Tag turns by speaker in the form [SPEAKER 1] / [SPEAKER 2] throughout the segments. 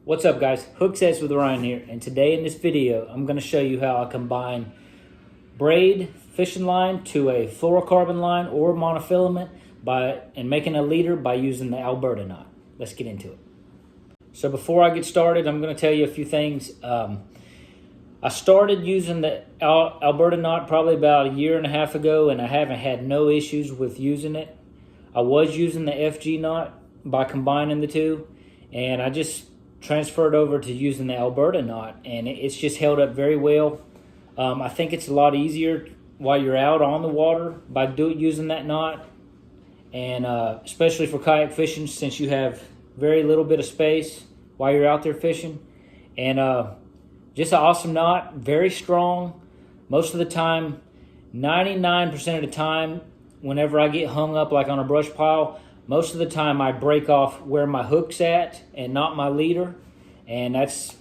[SPEAKER 1] What's up, guys? Hook Sets with Ryan here, and today in this video I'm going to show you how I combine braid fishing line to a fluorocarbon line or monofilament and making a leader by using the Alberto Knot. Let's get into it. So before I get started, I'm going to tell you a few things. I started using the Alberto Knot probably about a year and a half ago, and I haven't had no issues with using it. I was using the FG knot by combining the two, and I just transferred over to using the Alberto Knot, and it's just held up very well. I think it's a lot easier while you're out on the water by using that knot, and especially for kayak fishing, since you have very little bit of space while you're out there fishing. And just an awesome knot, very strong. Most of the time, 99% of the time, whenever I get hung up like on a brush pile, most of the time I break off where my hook's at and not my leader, and that's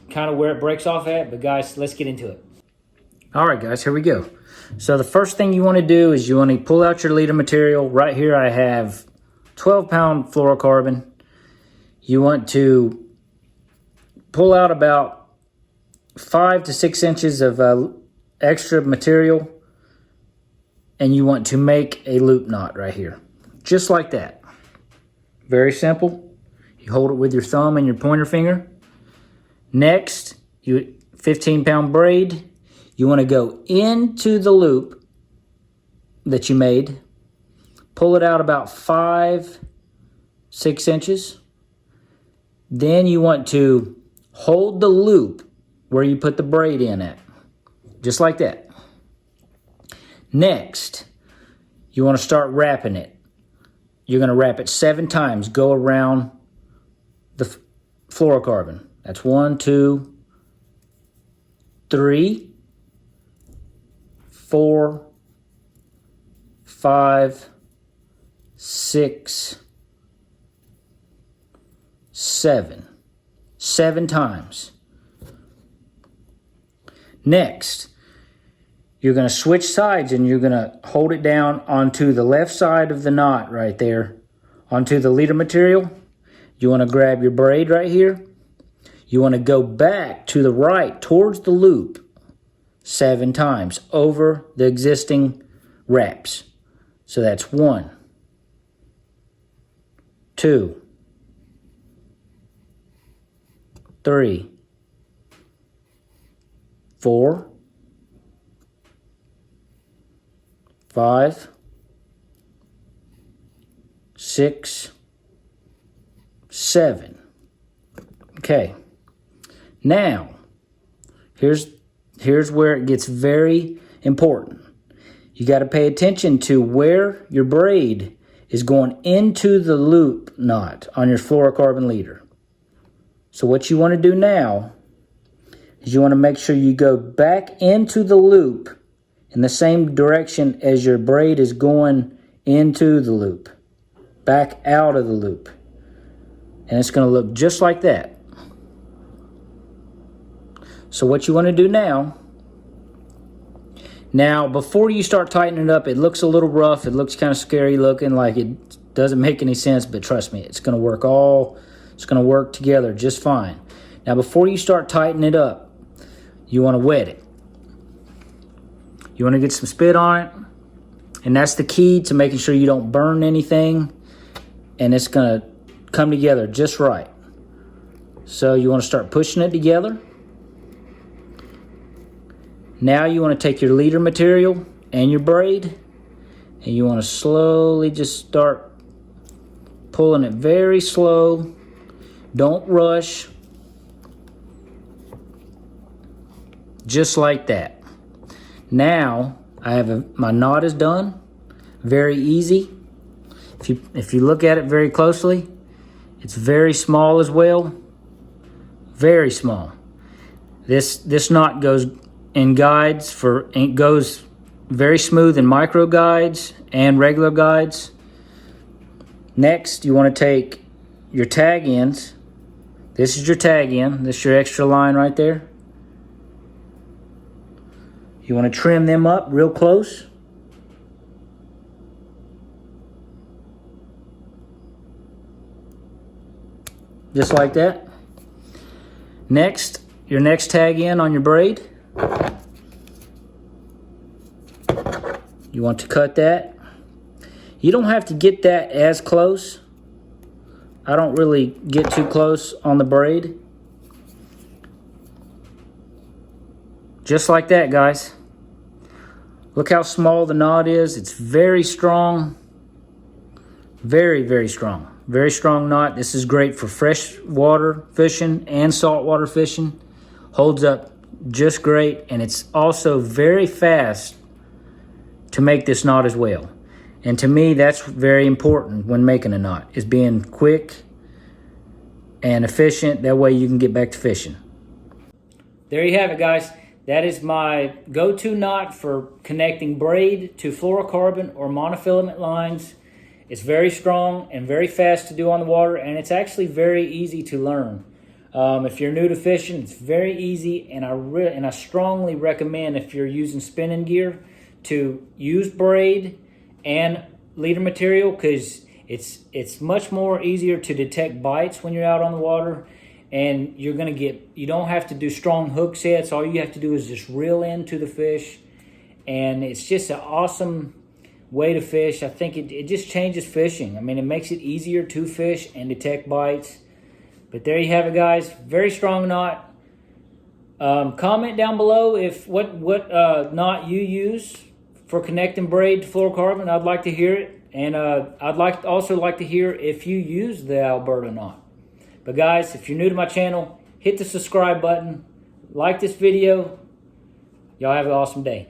[SPEAKER 1] kind of where it breaks off at. But guys, let's get into it. All right, guys, here we go. So the first thing you want to do is you want to pull out your leader material. Right here I have 12-pound fluorocarbon. You want to pull out about 5 to 6 inches of extra material, and you want to make a loop knot right here. Just like that. Very simple. You hold it with your thumb and your pointer finger. Next, 15-pound braid. You want to go into the loop that you made. Pull it out about 5, 6 inches. Then you want to hold the loop where you put the braid in at. Just like that. Next, you want to start wrapping it. You're going to wrap it 7 times. Go around the fluorocarbon. That's 1, 2, 3, 4, 5, 6, 7. 7 times. Next, you're going to switch sides, and you're going to hold it down onto the left side of the knot right there, onto the leader material. You want to grab your braid right here. You want to go back to the right towards the loop 7 times over the existing wraps. So that's 1, 2, 3, 4, 5, 6, 7. Okay. Now, here's where it gets very important. You got to pay attention to where your braid is going into the loop knot on your fluorocarbon leader. So what you want to do now is you want to make sure you go back into the loop in the same direction as your braid is going into the loop. Back out of the loop. And it's going to look just like that. So what you want to do now, before you start tightening it up, it looks a little rough. It looks kind of scary looking, like it doesn't make any sense, but trust me, it's going to work together just fine. Now, before you start tightening it up, you want to wet it. You want to get some spit on it, and that's the key to making sure you don't burn anything, and it's going to come together just right. So you want to start pushing it together. Now you want to take your leader material and your braid, and you want to slowly just start pulling it very slow. Don't rush. Just like that. Now I have my knot is done. Very easy. If you look at it very closely, it's very small as well. Very small. This knot goes in guides it goes very smooth in micro guides and regular guides. Next, you want to take your tag ends. This is your tag end. This is your extra line right there. You want to trim them up real close. just like that. Next, your next tag in on your braid, you want to cut that. You don't have to get that as close. I don't really get too close on the braid. Just like that, guys. Look how small the knot is. It's very strong. Very, very strong. Very strong knot. This is great for freshwater fishing and saltwater fishing. Holds up just great, and it's also very fast to make this knot as well. And to me, that's very important when making a knot, is being quick and efficient. That way you can get back to fishing. There you have it, guys. That is my go-to knot for connecting braid to fluorocarbon or monofilament lines. It's very strong and very fast to do on the water, and it's actually very easy to learn. If you're new to fishing, it's very easy, and I strongly recommend, if you're using spinning gear, to use braid and leader material, because it's much more easier to detect bites when you're out on the water. And you don't have to do strong hook sets. All you have to do is just reel into the fish. And it's just an awesome way to fish. I think it just changes fishing. I mean, it makes it easier to fish and detect bites. But there you have it, guys. Very strong knot. Comment down below what knot you use for connecting braid to fluorocarbon. I'd like to hear it. And I'd also like to hear if you use the Alberto Knot. But guys, if you're new to my channel, hit the subscribe button, like this video. Y'all have an awesome day.